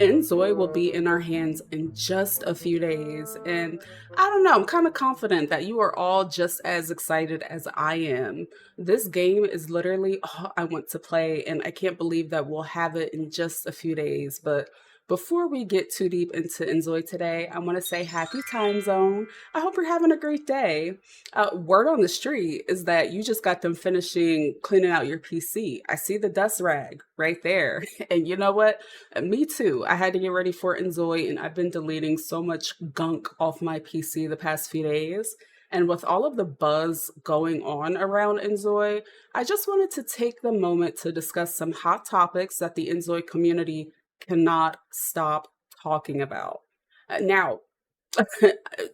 Inzoi will be in our hands in just a few days. And I don't know, I'm kind of confident that you are all just as excited as I am. This game is literally all I want to play, and I can't believe that we'll have it in just a few days. But before we get too deep into Inzoi today, I want to say happy time zone. I hope you're having a great day. Word on the street is that you just got them finishing cleaning out your PC. I see the dust rag right there. And you know what? Me too. I had to get ready for Inzoi, and I've been deleting so much gunk off my PC the past few days. And with all of the buzz going on around Inzoi, I just wanted to take the moment to discuss some hot topics that the Inzoi community cannot stop talking about. Now,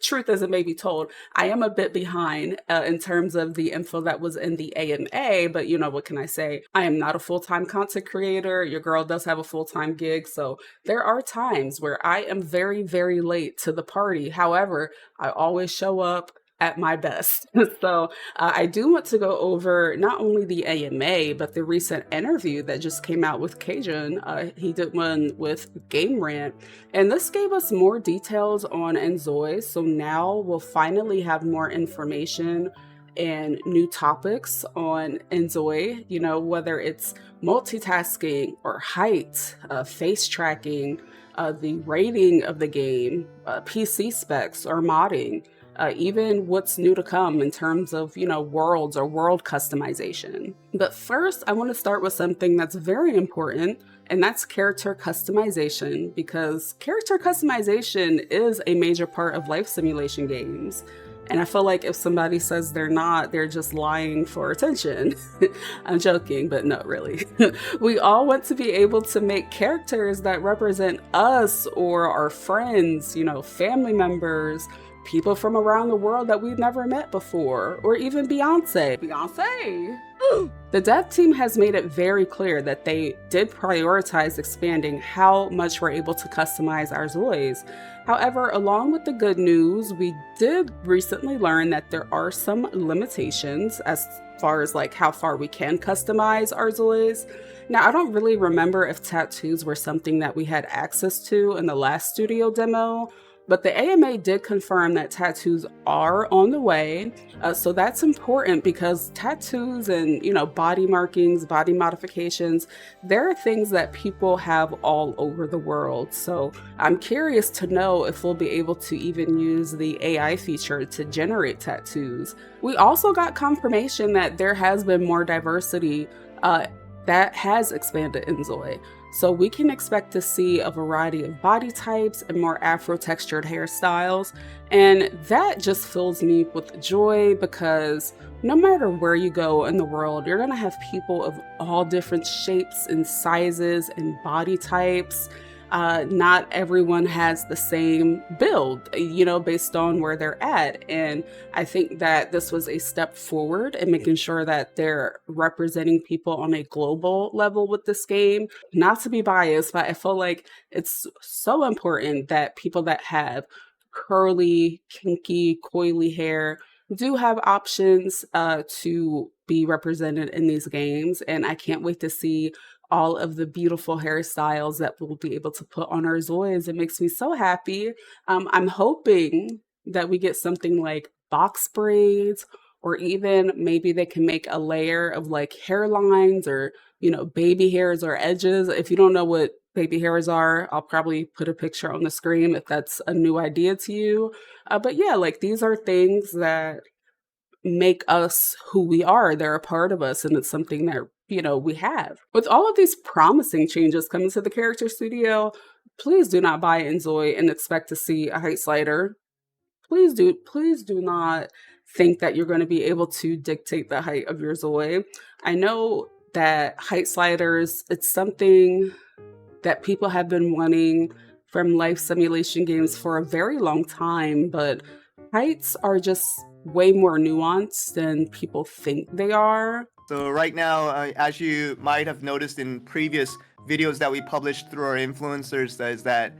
truth as it may be told, I am a bit behind in terms of the info that was in the AMA, but you know, what can I say? I am not a full time content creator. Your girl does have a full time gig. So there are times where I am very, very late to the party. However, I always show up at my best. So I do want to go over not only the AMA, but the recent interview that just came out with Kjun. He did one with Game Rant, and this gave us more details on Inzoi. So now we'll finally have more information and new topics on Inzoi, you know, whether it's multitasking or height, face tracking, the rating of the game, PC specs or modding, even what's new to come in terms of, you know, worlds or world customization. But first, I want to start with something that's very important, and that's character customization, because character customization is a major part of life simulation games. And I feel like if somebody says they're not, they're just lying for attention. I'm joking, but no, really. We all want to be able to make characters that represent us or our friends, you know, family members, people from around the world that we've never met before, or even Beyonce. Beyonce! The dev team has made it very clear that they did prioritize expanding how much we're able to customize our Zois. However, along with the good news, we did recently learn that there are some limitations as far as like how far we can customize our Zois. Now, I don't really remember if tattoos were something that we had access to in the last studio demo, but the AMA did confirm that tattoos are on the way. So that's important because tattoos and, you know, body markings, body modifications, there are things that people have all over the world. So I'm curious to know if we'll be able to even use the AI feature to generate tattoos. We also got confirmation that there has been more diversity that has expanded Inzoi. So we can expect to see a variety of body types and more Afro-textured hairstyles. And that just fills me with joy because no matter where you go in the world, you're gonna have people of all different shapes and sizes and body types. Not everyone has the same build, you know, based on where they're at. And I think that this was a step forward in making sure that they're representing people on a global level with this game. Not to be biased, but I feel like it's so important that people that have curly, kinky, coily hair do have options to be represented in these games. And I can't wait to see all of the beautiful hairstyles that we'll be able to put on our Zoids. It makes me so happy. I'm hoping that we get something like box braids, or even maybe they can make a layer of like hairlines or, you know, baby hairs or edges. If you don't know what baby hairs are, I'll probably put a picture on the screen if that's a new idea to you. But yeah, like these are things that make us who we are. They're a part of us, and it's something that, you know, we have. With all of these promising changes coming to the character studio, please do not buy Inzoi and expect to see a height slider. Please do not think that you're going to be able to dictate the height of your Zoi. I know that height sliders, it's something that people have been wanting from life simulation games for a very long time, but heights are just way more nuanced than people think they are. So right now, as you might have noticed in previous videos that we published through our influencers, is that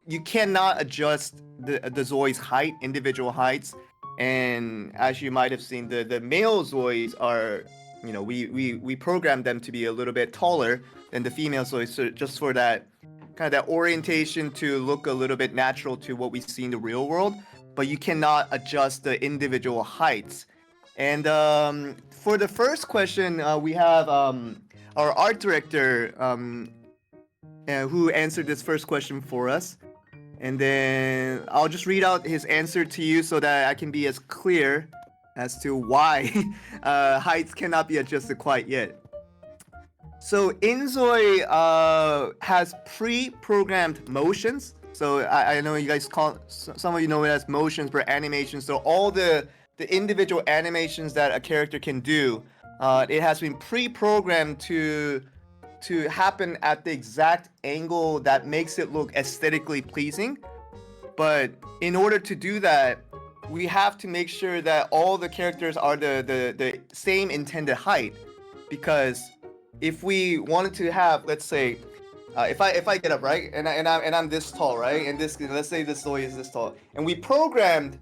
you cannot adjust the Zoi's height, individual heights. And as you might have seen, the male Zoids are, we program them to be a little bit taller than the female Zoids, so just for that kind of that orientation to look a little bit natural to what we see in the real world. But you cannot adjust the individual heights. And for the first question, we have our art director who answered this first question for us. And then I'll just read out his answer to you so that I can be as clear as to why heights cannot be adjusted quite yet. So Inzoi has pre-programmed motions. So I know you guys some of you know it as motions for animations. So all the individual animations that a character can do, it has been pre-programmed to happen at the exact angle that makes it look aesthetically pleasing. But in order to do that, we have to make sure that all the characters are the same intended height, because if we wanted to have, let's say, if I get up, right, and I'm this tall, right, and this, let's say this Zoe is this tall, and we programmed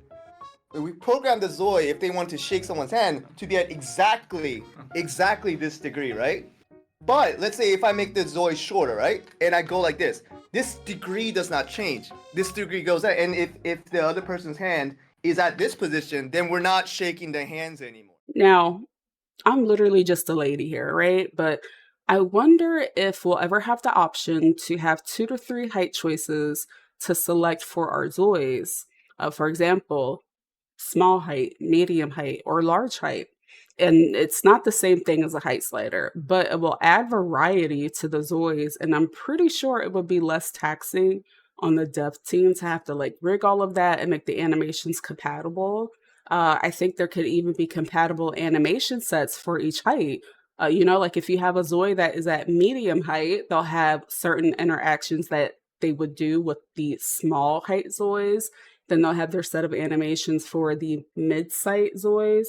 the Zoe, if they want to shake someone's hand, to be at exactly this degree, right? But let's say if I make the Zoe shorter, right, and I go like this degree does not change. This degree goes out, and if the other person's hand is at this position, then we're not shaking their hands anymore. Now, I'm literally just a lady here, right? But I wonder if we'll ever have the option to have 2 to 3 height choices to select for our Zoys. For example, small height, medium height, or large height. And it's not the same thing as a height slider, but it will add variety to the Zoys. And I'm pretty sure it would be less taxing on the dev team to have to like rig all of that and make the animations compatible. I think there could even be compatible animation sets for each height. Like if you have a Zoe that is at medium height, they'll have certain interactions that they would do with the small height Zoes. Then they'll have their set of animations for the mid-size Zoes.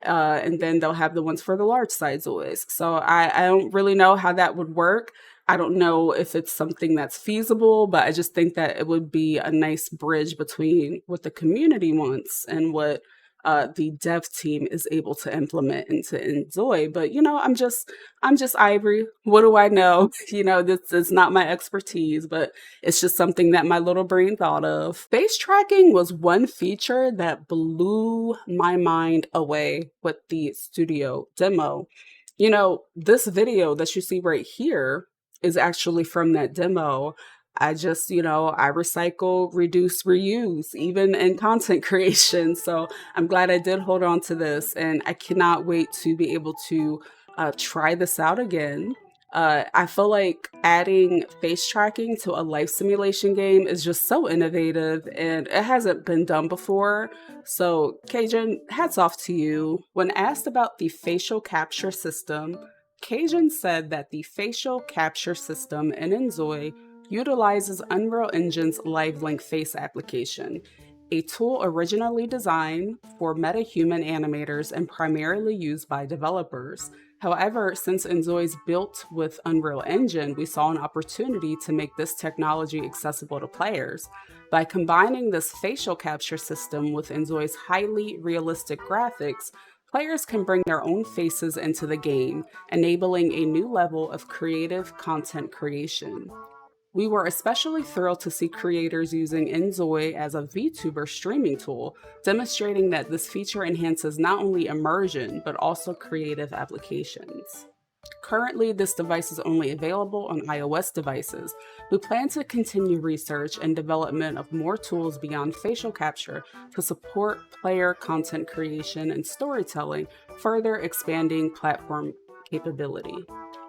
And then they'll have the ones for the large size Zoes. So I don't really know how that would work. I don't know if it's something that's feasible, but I just think that it would be a nice bridge between what the community wants and what the dev team is able to implement into Inzoi. But I'm just Ivory. What do I know? This is not my expertise, but it's just something that my little brain thought of. Face tracking was one feature that blew my mind away with the studio demo. This video that you see right here is actually from that demo. I just, I recycle, reduce, reuse, even in content creation. So I'm glad I did hold on to this, and I cannot wait to be able to try this out again. I feel like adding face tracking to a life simulation game is just so innovative, and it hasn't been done before. So, Kjun, hats off to you. When asked about the facial capture system, Kjun said that the facial capture system in Inzoi utilizes Unreal Engine's Live-Link Face application, a tool originally designed for meta-human animators and primarily used by developers. However, since Inzoi is built with Unreal Engine, we saw an opportunity to make this technology accessible to players. By combining this facial capture system with Inzoi's highly realistic graphics, players can bring their own faces into the game, enabling a new level of creative content creation. We were especially thrilled to see creators using Inzoi as a VTuber streaming tool, demonstrating that this feature enhances not only immersion, but also creative applications. Currently, this device is only available on iOS devices. We plan to continue research and development of more tools beyond facial capture to support player content creation and storytelling, further expanding platform capability.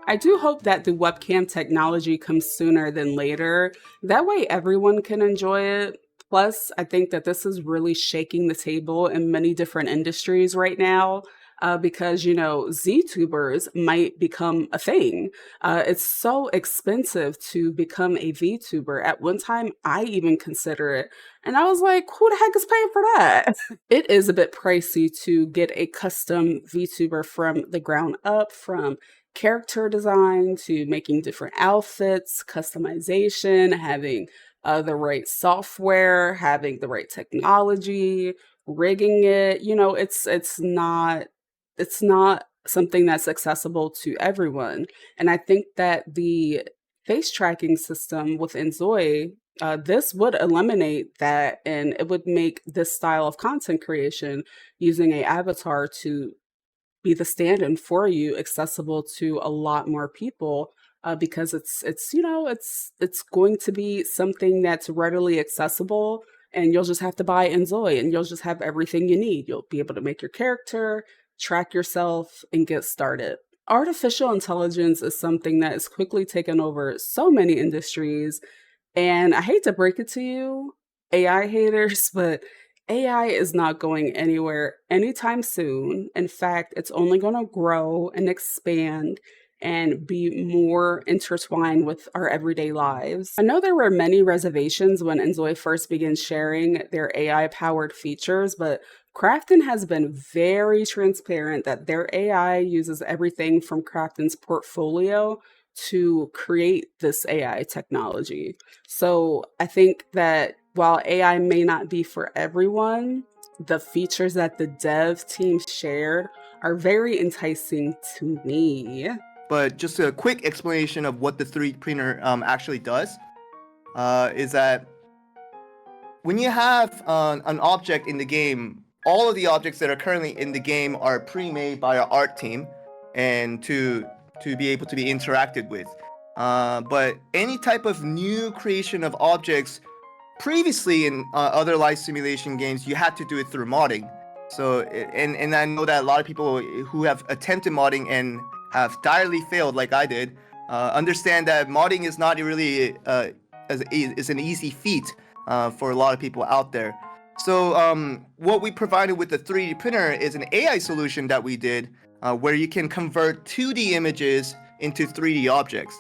I do hope that the webcam technology comes sooner than later. That way everyone can enjoy it. Plus, I think that this is really shaking the table in many different industries right now. Because ZTubers might become a thing. It's so expensive to become a VTuber. At one time, I even consider it, and I was like, "Who the heck is paying for that?" It is a bit pricey to get a custom VTuber from the ground up, from character design to making different outfits, customization, having the right software, having the right technology, rigging it. It's not something that's accessible to everyone. And I think that the face tracking system with Inzoi, this would eliminate that, and it would make this style of content creation using a avatar to be the stand-in for you accessible to a lot more people, because it's going to be something that's readily accessible, and you'll just have to buy Enzoy and you'll just have everything you need. You'll be able to make your character, track yourself, and get started. Artificial intelligence is something that is quickly taken over so many industries, and I hate to break it to you, AI haters, but AI is not going anywhere anytime soon. In fact, it's only going to grow and expand and be more intertwined with our everyday lives. I know there were many reservations when Inzoi first began sharing their AI powered features, but Krafton has been very transparent that their AI uses everything from Krafton's portfolio to create this AI technology. So I think that while AI may not be for everyone, the features that the dev team shared are very enticing to me. But just a quick explanation of what the 3D printer actually does is that when you have an object in the game, all of the objects that are currently in the game are pre-made by our art team, and to be able to be interacted with. But any type of new creation of objects previously in other life simulation games, you had to do it through modding. So, and I know that a lot of people who have attempted modding and have direly failed, like I did, understand that modding is not really is an easy feat for a lot of people out there. So, what we provided with the 3D printer is an AI solution that we did, where you can convert 2D images into 3D objects.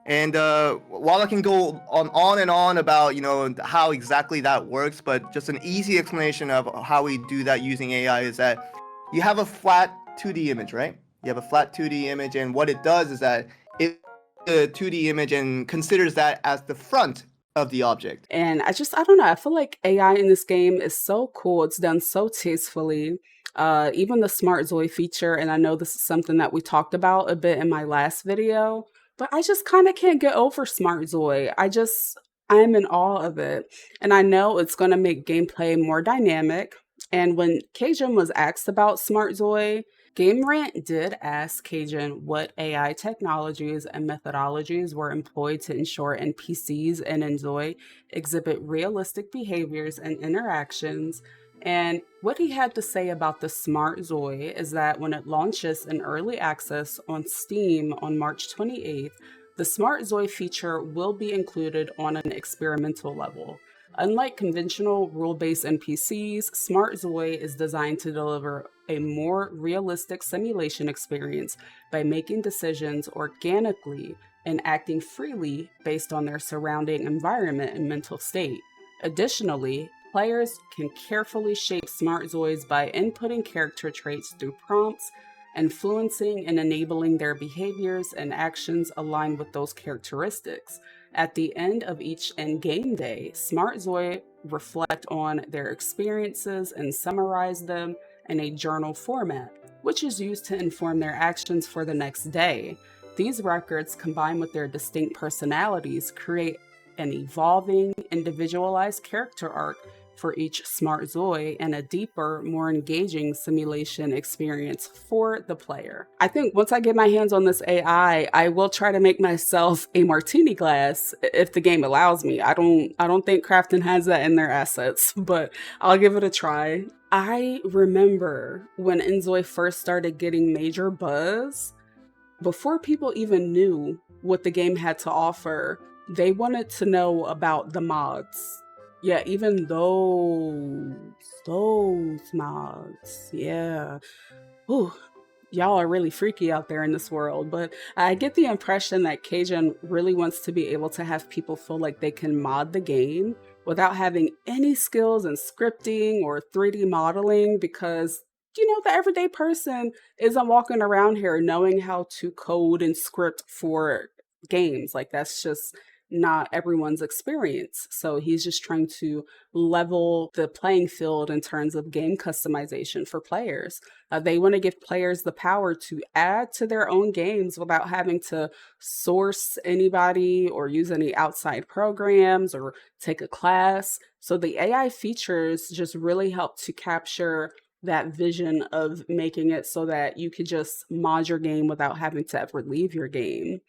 And while I can go on and on about how exactly that works, but just an easy explanation of how we do that using AI is that you have a flat 2D image, right? You have a flat 2D image, and what it does is that it a 2D image and considers that as the front of the object. And I don't know, I feel like AI in this game is so cool. It's done so tastefully. Even the Smart Zoe feature, and I know this is something that we talked about a bit in my last video, but I just kind of can't get over Smart Zoe. I'm in awe of it. And I know it's going to make gameplay more dynamic. And when Kjun was asked about Smart Zoe, Game Rant did ask Kjun what AI technologies and methodologies were employed to ensure NPCs and Inzoi exhibit realistic behaviors and interactions. And what he had to say about the Smart Zoe is that when it launches in early access on Steam on March 28th, the Smart Zoe feature will be included on an experimental level. Unlike conventional rule-based NPCs, Smart Zoe is designed to deliver a more realistic simulation experience by making decisions organically and acting freely based on their surrounding environment and mental state. Additionally, players can carefully shape Smart Zoids by inputting character traits through prompts, influencing and enabling their behaviors and actions aligned with those characteristics. At the end of each in-game day, Smart Zoe reflect on their experiences and summarize them in a journal format, which is used to inform their actions for the next day. These records, combined with their distinct personalities, create an evolving, individualized character arc for each Smart Zoe and a deeper, more engaging simulation experience for the player. I think once I get my hands on this AI, I will try to make myself a martini glass if the game allows me. I don't think Krafton has that in their assets, but I'll give it a try. I remember when Inzoi first started getting major buzz, before people even knew what the game had to offer, they wanted to know about the mods. Yeah, even those mods. Yeah. Ooh, y'all are really freaky out there in this world, but I get the impression that Kjun really wants to be able to have people feel like they can mod the game without having any skills in scripting or 3D modeling, because the everyday person isn't walking around here knowing how to code and script for games. Like, that's just not everyone's experience. So he's just trying to level the playing field in terms of game customization for players. They want to give players the power to add to their own games without having to source anybody or use any outside programs or take a class. So the AI features just really help to capture that vision of making it so that you could just mod your game without having to ever leave your game.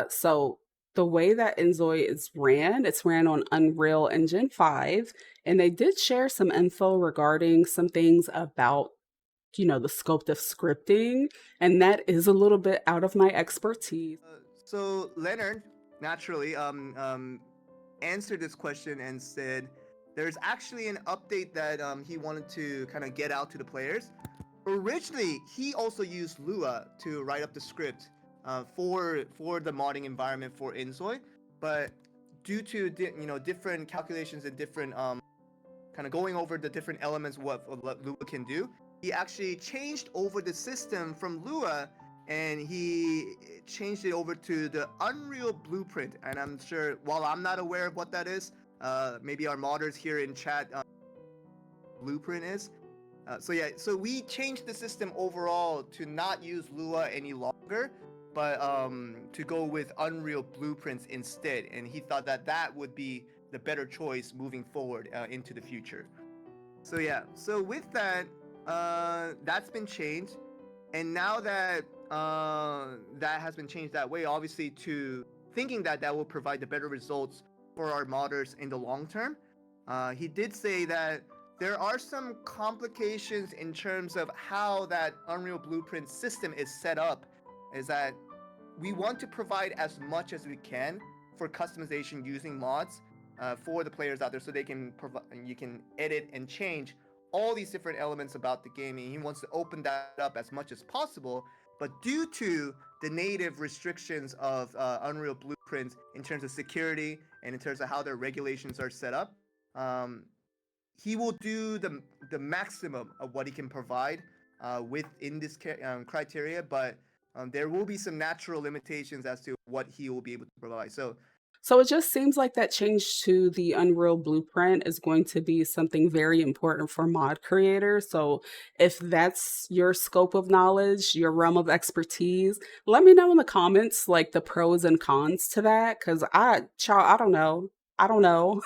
So the way that Inzoi is ran, it's ran on Unreal Engine 5, and they did share some info regarding some things about, the scope of scripting, and that is a little bit out of my expertise. So Leonard naturally answered this question and said there's actually an update that he wanted to kind of get out to the players. Originally, he also used Lua to write up the script for the modding environment for Inzoi, but due to different calculations and different kind of going over the different elements of what Lua can do, he actually changed over the system from Lua and he changed it over to the Unreal Blueprint. And I'm sure, while I'm not aware of what that is, maybe our modders here in chat Blueprint is. So we changed the system overall to not use Lua any longer, but to go with Unreal Blueprints instead. And he thought that that would be the better choice moving forward into the future. So yeah, so with that, that's been changed. And now that that has been changed that way, obviously to thinking that that will provide the better results for our modders in the long term, he did say that there are some complications in terms of how that Unreal Blueprint system is set up, is that we want to provide as much as we can for customization using mods for the players out there, so they can you can edit and change all these different elements about the game. And he wants to open that up as much as possible, but due to the native restrictions of Unreal Blueprints in terms of security and in terms of how their regulations are set up, he will do the maximum of what he can provide within this criteria, but there will be some natural limitations as to what he will be able to provide. So it just seems like that change to the Unreal Blueprint is going to be something very important for mod creators. So if that's your scope of knowledge, your realm of expertise, let me know in the comments like the pros and cons to that. Cause I don't know. I don't know.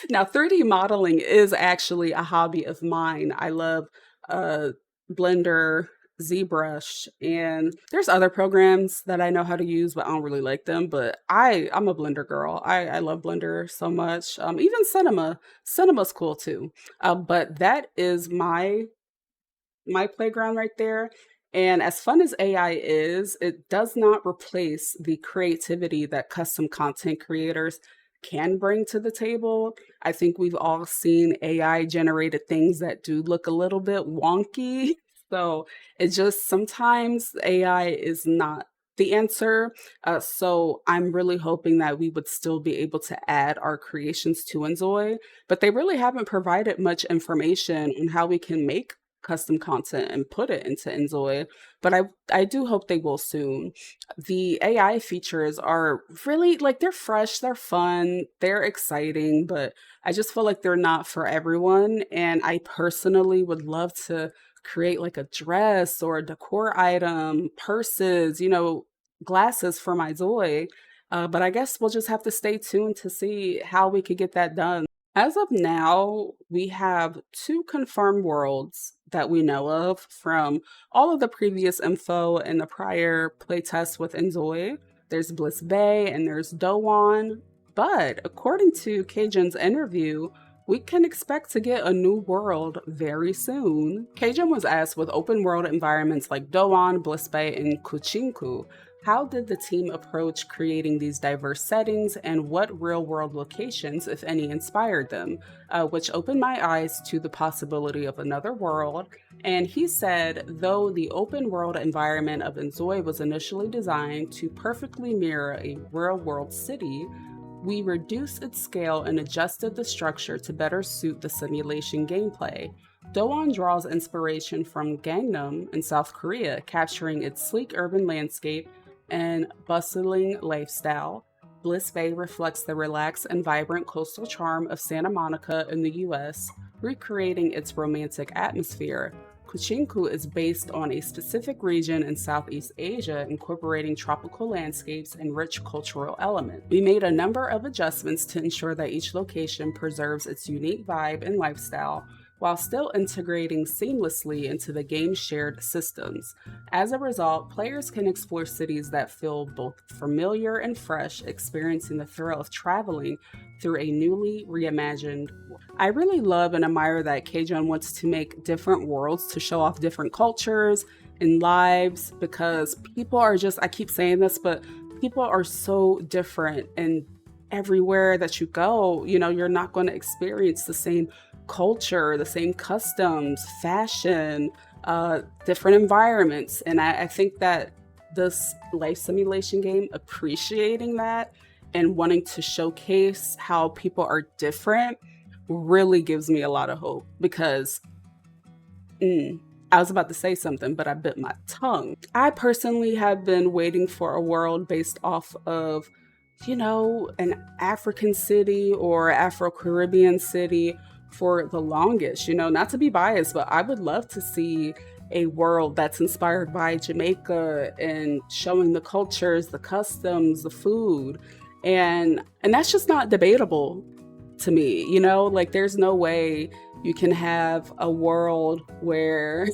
Now 3D modeling is actually a hobby of mine. I love uh Blender, ZBrush, and there's other programs that I know how to use, but I don't really like them. But I'm a Blender girl. I love Blender so much. Even Cinema's cool too. But that is my playground right there. And as fun as AI is, it does not replace the creativity that custom content creators can bring to the table. I think we've all seen AI generated things that do look a little bit wonky. So it just sometimes AI is not the answer. So I'm really hoping that we would still be able to add our creations to Inzoi, but they really haven't provided much information on how we can make custom content and put it into Inzoi, but I do hope they will soon. The AI features are really like they're fresh, they're fun, they're exciting, but I just feel like they're not for everyone. And I personally would love to create like a dress or a decor item, purses, glasses for my Zoe. But I guess we'll just have to stay tuned to see how we could get that done. As of now, we have two confirmed worlds that we know of from all of the previous info and the prior playtests with Inzoi. There's Bliss Bay and there's Dowan. But according to Kjun's interview, we can expect to get a new world very soon. Kjun was asked, with open world environments like Dowan, Bliss Bay, and Kuchinku, how did the team approach creating these diverse settings, and what real world locations, if any, inspired them? Which opened my eyes to the possibility of another world. And he said, though the open world environment of Inzoi was initially designed to perfectly mirror a real world city, we reduced its scale and adjusted the structure to better suit the simulation gameplay. Dowan draws inspiration from Gangnam in South Korea, capturing its sleek urban landscape and bustling lifestyle. Bliss Bay reflects the relaxed and vibrant coastal charm of Santa Monica in the US, recreating its romantic atmosphere. Kjun is based on a specific region in Southeast Asia, incorporating tropical landscapes and rich cultural elements. We made a number of adjustments to ensure that each location preserves its unique vibe and lifestyle, while still integrating seamlessly into the game's shared systems. As a result, players can explore cities that feel both familiar and fresh, experiencing the thrill of traveling through a newly reimagined world. I really love and admire that Kjun wants to make different worlds to show off different cultures and lives, because people are just, I keep saying this, but people are so different, and everywhere that you go, you're not going to experience the same culture, the same customs, fashion, different environments. And I think that this life simulation game appreciating that and wanting to showcase how people are different really gives me a lot of hope, because I was about to say something, but I bit my tongue. I personally have been waiting for a world based off of, an African city or Afro-Caribbean city for the longest, not to be biased, but I would love to see a world that's inspired by Jamaica and showing the cultures, the customs, the food. And that's just not debatable to me, like there's no way you can have a world where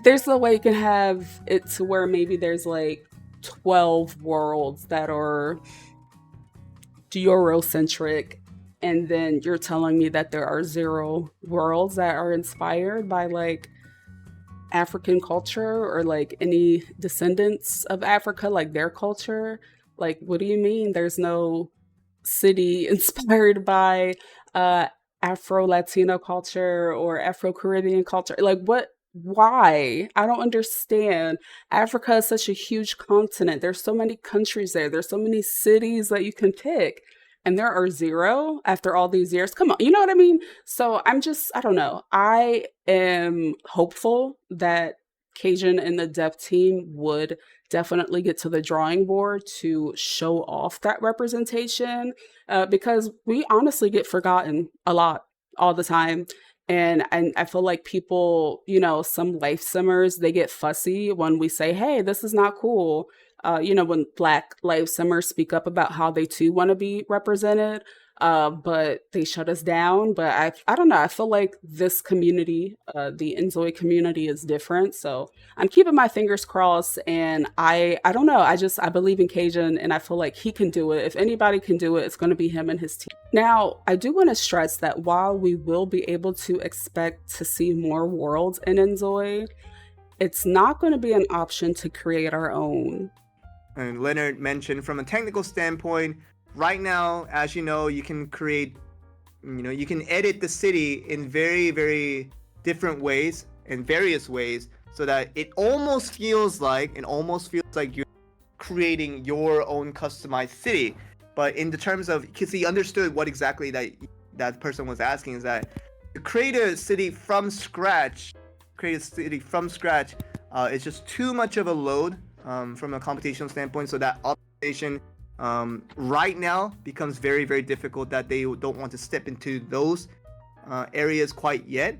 there's no way you can have it to where maybe there's like 12 worlds that are Eurocentric, and then you're telling me that there are 0 worlds that are inspired by like African culture or like any descendants of Africa, like their culture. Like, what do you mean there's no city inspired by Afro-Latino culture or Afro-Caribbean culture? Like, what? Why? I don't understand. Africa is such a huge continent. There's so many countries there. There's so many cities that you can pick. And there are 0 after all these years. Come on, you know what I mean? So I don't know. I am hopeful that Kjun and the dev team would definitely get to the drawing board to show off that representation, because we honestly get forgotten a lot all the time. And I feel like people, some life simmers, they get fussy when we say, hey, this is not cool. When Black life simmers speak up about how they too want to be represented, but they shut us down. But I don't know. I feel like this community, the Inzoi community, is different. So I'm keeping my fingers crossed. And I don't know. I believe in Kjun, and I feel like he can do it. If anybody can do it, it's going to be him and his team. Now, I do want to stress that while we will be able to expect to see more worlds in Inzoi, it's not going to be an option to create our own. And Leonard mentioned from a technical standpoint, right now, as you know, you can create, you can edit the city in very, very different ways, in various ways, so that it almost feels like you're creating your own customized city. But in the terms of, because he understood what exactly that person was asking, is that to create a city from scratch, it's just too much of a load from a computational standpoint. So that optimization right now becomes very, very difficult, that they don't want to step into those areas quite yet.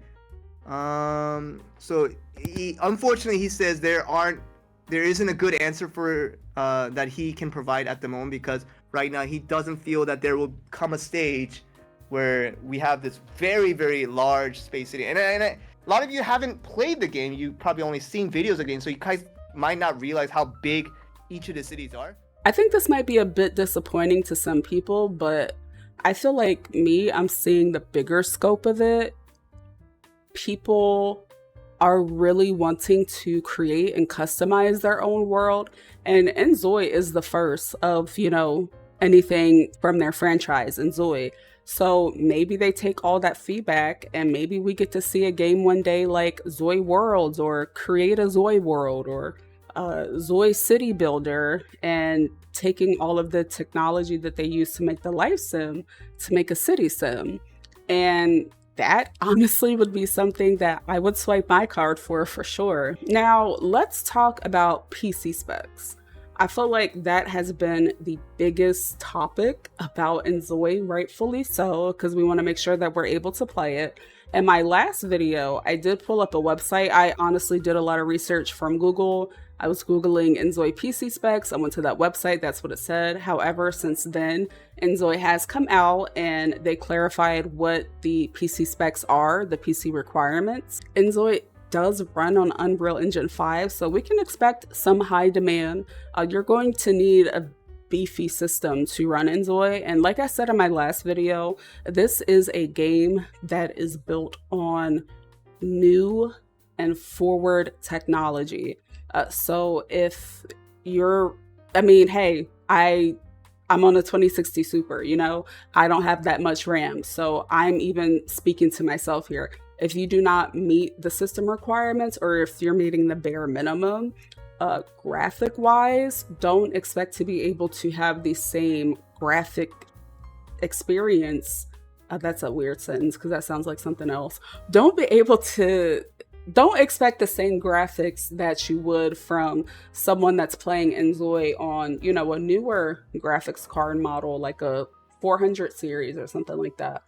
So unfortunately, he says there isn't a good answer for that he can provide at the moment, because right now he doesn't feel that there will come a stage where we have this very, very large space city. And a lot of you haven't played the game. You probably only seen videos of the game, so you guys might not realize how big each of the cities are. I think this might be a bit disappointing to some people, but I feel like I'm seeing the bigger scope of it. People are really wanting to create and customize their own world, and Inzoi is the first of, anything from their franchise, Inzoi. So maybe they take all that feedback, and maybe we get to see a game one day like Zoi Worlds, or Create a Zoi World, or Zoi City Builder, and taking all of the technology that they use to make the life sim to make a city sim. And that honestly would be something that I would swipe my card for sure. Now, let's talk about PC specs. I feel like that has been the biggest topic about Inzoi, rightfully so, because we want to make sure that we're able to play it. In my last video, I did pull up a website. I honestly did a lot of research from Google. I was Googling Inzoi PC specs. I went to that website. That's what it said. However, since then, Inzoi has come out and they clarified what the PC specs are, the PC requirements. Inzoi does run on Unreal Engine 5, so we can expect some high demand. You're going to need a beefy system to run Inzoi, and like I said in my last video, this is a game that is built on new and forward technology. So if you're, I mean, hey, I'm on a 2060 Super, you know, I don't have that much RAM, so I'm even speaking to myself here. If you do not meet the system requirements, or if you're meeting the bare minimum, graphic wise, don't expect to be able to have the same graphic experience. That's a weird sentence because that sounds like something else. Don't expect the same graphics that you would from someone that's playing Inzoi on, you know, a newer graphics card model, like a 400 series or something like that.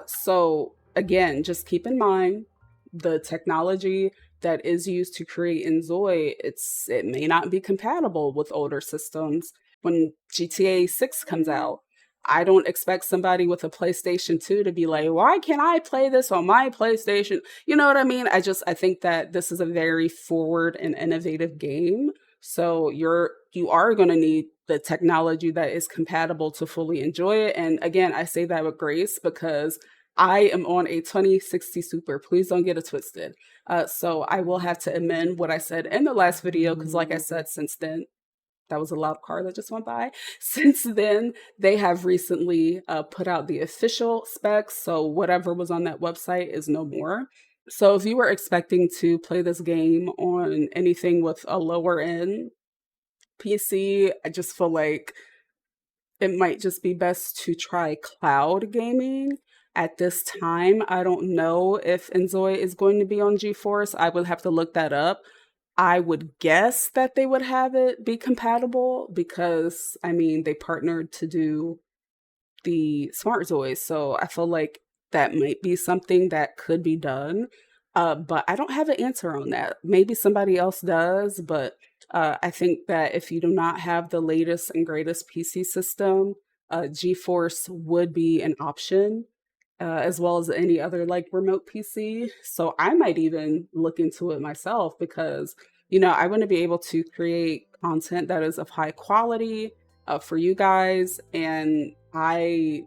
So again, just keep in mind the technology that is used to create Inzoi, it may not be compatible with older systems. When GTA 6 comes out, I don't expect somebody with a PlayStation 2 to be like, why can't I play this on my PlayStation? You know what I mean? I think that this is a very forward and innovative game. So you are going to need the technology that is compatible to fully enjoy it. And again, I say that with grace because I am on a 2060 Super. Please don't get it twisted. So I will have to amend what I said in the last video because like I said, since then, that was a loud car that just went by. Since then, they have recently put out the official specs. So whatever was on that website is no more. So if you were expecting to play this game on anything with a lower end PC, I just feel like it might just be best to try cloud gaming. At this time, I don't know if Inzoi is going to be on GeForce. I would have to look that up. I would guess that they would have it be compatible because, I mean, they partnered to do the 𝐻�ㅅ𝓅𝓎. So I feel like that might be something that could be done. But I don't have an answer on that. Maybe somebody else does, but I think that if you do not have the latest and greatest PC system, GeForce would be an option. As well as any other like remote PC. So I might even look into it myself because, you know, I want to be able to create content that is of high quality for you guys. And I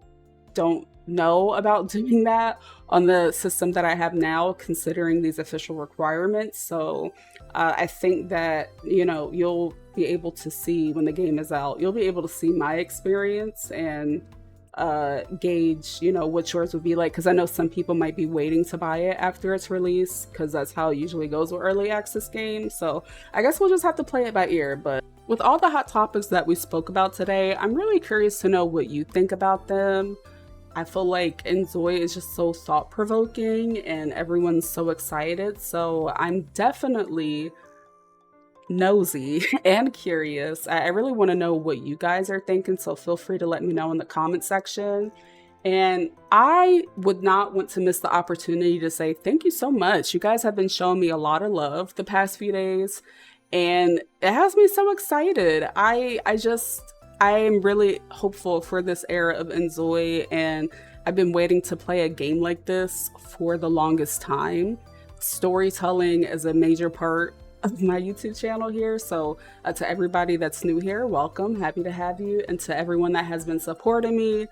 don't know about doing that on the system that I have now, considering these official requirements. So I think that, you know, you'll be able to see when the game is out, you'll be able to see my experience and gauge, you know, what yours would be like, because I know some people might be waiting to buy it after its release because that's how it usually goes with early access games. So I guess we'll just have to play it by ear. But with all the hot topics that we spoke about today, I'm really curious to know what you think about them. I feel like Inzoi is just so thought-provoking and everyone's so excited, so I'm definitely nosy and curious. I really want to know what you guys are thinking, so feel free to let me know in the comment section. And I would not want to miss the opportunity to say thank you so much. You guys have been showing me a lot of love the past few days, and it has me so excited. I am really hopeful for this era of Inzoi, and I've been waiting to play a game like this for the longest time. Storytelling is a major part of my YouTube channel here, so to everybody that's new here, welcome, happy to have you, and to everyone that has been supporting me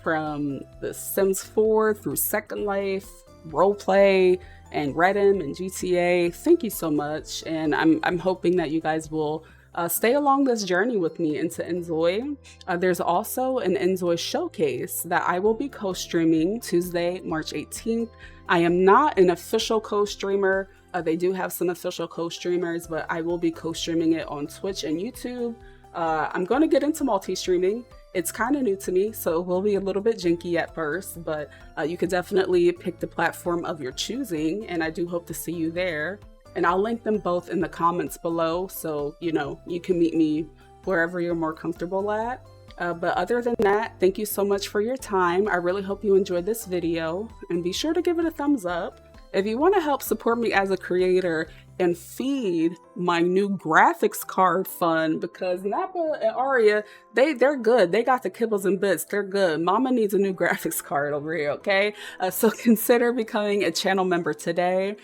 from The Sims 4 through Second Life, roleplay, and Redim and GTA, thank you so much, and I'm hoping that you guys will stay along this journey with me into Inzoi. There's also an Inzoi showcase that I will be co-streaming Tuesday, March 18th. I am not an official co-streamer. They do have some official co-streamers, but I will be co-streaming it on Twitch and YouTube. I'm going to get into multi-streaming. It's kind of new to me, so it will be a little bit janky at first, but you could definitely pick the platform of your choosing, and I do hope to see you there. And I'll link them both in the comments below, so, you know, you can meet me wherever you're more comfortable at. But other than that, thank you so much for your time. I really hope you enjoyed this video, and be sure to give it a thumbs up. If you want to help support me as a creator and feed my new graphics card fund, because Nappa and Aria, they're good. They got the kibbles and bits. They're good. Mama needs a new graphics card over here, okay? So consider becoming a channel member today.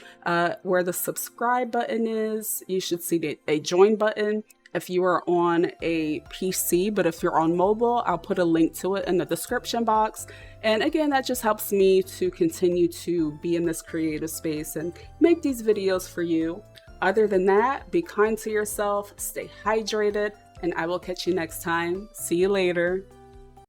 Where the subscribe button is, you should see a join button. If you are on a PC, but if you're on mobile, I'll put a link to it in the description box. And again, that just helps me to continue to be in this creative space and make these videos for you. Other than that, be kind to yourself, stay hydrated, and I will catch you next time. See you later.